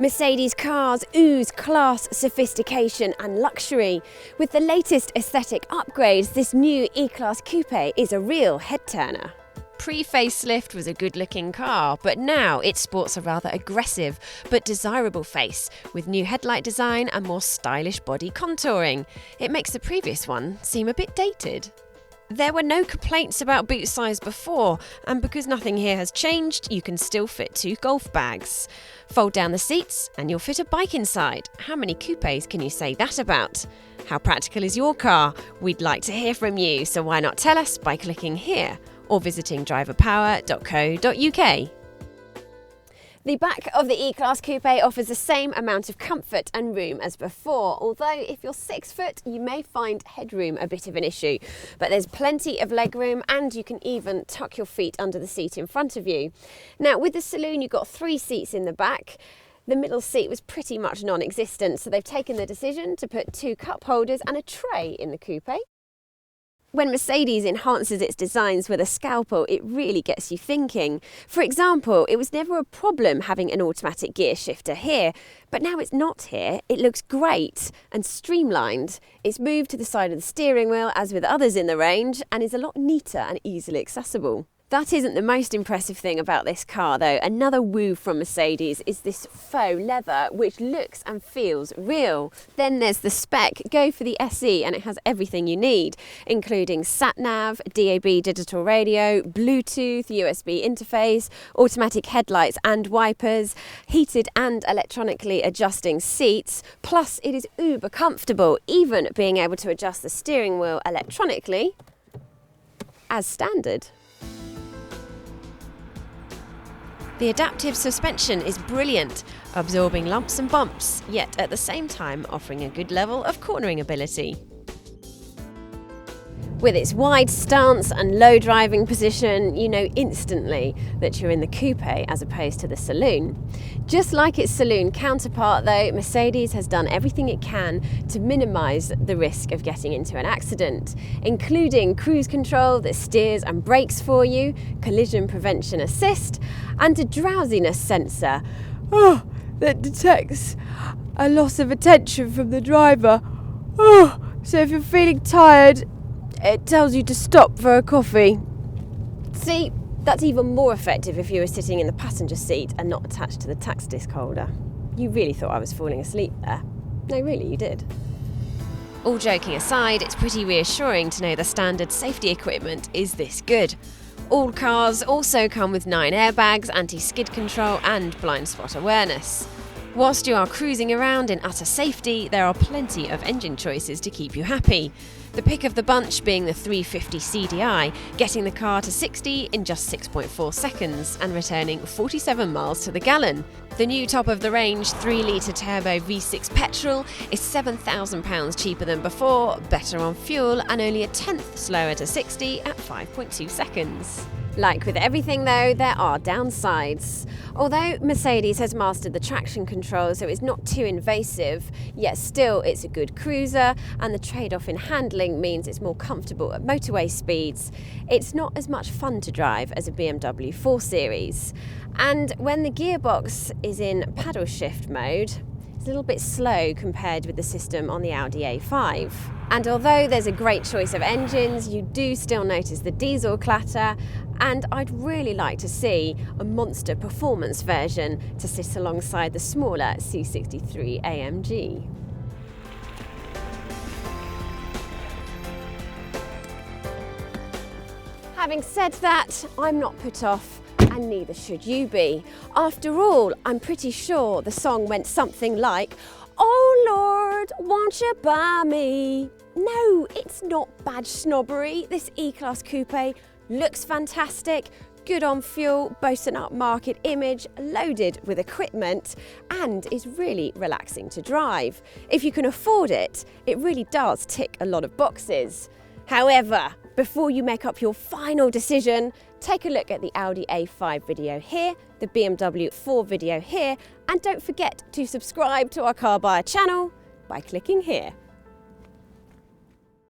Mercedes cars ooze class, sophistication and luxury. With the latest aesthetic upgrades, this new E-Class Coupe is a real head-turner. Pre-facelift was a good-looking car, but now it sports a rather aggressive but desirable face, with new headlight design and more stylish body contouring. It makes the previous one seem a bit dated. There were no complaints about boot size before, and because nothing here has changed, you can still fit 2 golf bags. Fold down the seats and you'll fit a bike inside. How many coupes can you say that about? How practical is your car? We'd like to hear from you, so why not tell us by clicking here or visiting driverpower.co.uk. The back of the E-Class Coupe offers the same amount of comfort and room as before, although if you're 6 foot you may find headroom a bit of an issue. But there's plenty of legroom and you can even tuck your feet under the seat in front of you. Now with the saloon you've got 3 seats in the back. The middle seat was pretty much non-existent, so they've taken the decision to put 2 cup holders and a tray in the coupe. When Mercedes enhances its designs with a scalpel, it really gets you thinking. For example, it was never a problem having an automatic gear shifter here, but now it's not here. It looks great and streamlined. It's moved to the side of the steering wheel, as with others in the range, and is a lot neater and easily accessible. That isn't the most impressive thing about this car though. Another woo from Mercedes is this faux leather, which looks and feels real. Then there's the spec. Go for the SE and it has everything you need, including sat-nav, DAB digital radio, Bluetooth, USB interface, automatic headlights and wipers, heated and electronically adjusting seats, plus it is uber comfortable, even being able to adjust the steering wheel electronically as standard. The adaptive suspension is brilliant, absorbing lumps and bumps, yet at the same time offering a good level of cornering ability. With its wide stance and low driving position, you know instantly that you're in the coupe as opposed to the saloon. Just like its saloon counterpart though, Mercedes has done everything it can to minimise the risk of getting into an accident, including cruise control that steers and brakes for you, collision prevention assist, and a drowsiness sensor that detects a loss of attention from the driver. So if you're feeling tired, it tells you to stop for a coffee. See, that's even more effective if you were sitting in the passenger seat and not attached to the tax disc holder. You really thought I was falling asleep there. No, really, you did. All joking aside, it's pretty reassuring to know the standard safety equipment is this good. All cars also come with 9 airbags, anti-skid control and blind spot awareness. Whilst you are cruising around in utter safety, there are plenty of engine choices to keep you happy. The pick of the bunch being the 350 CDI, getting the car to 60 in just 6.4 seconds and returning 47 miles to the gallon. The new top-of-the-range 3-litre turbo V6 petrol is £7,000 cheaper than before, better on fuel and only a tenth slower to 60 at 5.2 seconds. Like with everything though, there are downsides. Although Mercedes has mastered the traction control so it's not too invasive, yet still it's a good cruiser, and the trade-off in handling means it's more comfortable at motorway speeds. It's not as much fun to drive as a BMW 4 Series. And when the gearbox is in paddle shift mode, it's a little bit slow compared with the system on the Audi A5. And although there's a great choice of engines, you do still notice the diesel clatter, and I'd really like to see a monster performance version to sit alongside the smaller C63 AMG. Having said that, I'm not put off, and neither should you be. After all, I'm pretty sure the song went something like, "Oh Lord, won't you buy me?" No, it's not badge snobbery. This E-Class Coupe looks fantastic, good on fuel, boasts an upmarket image, loaded with equipment, and is really relaxing to drive. If you can afford it, it really does tick a lot of boxes. However, before you make up your final decision, take a look at the Audi A5 video here, the BMW 4 video here, and don't forget to subscribe to our Carbuyer channel by clicking here.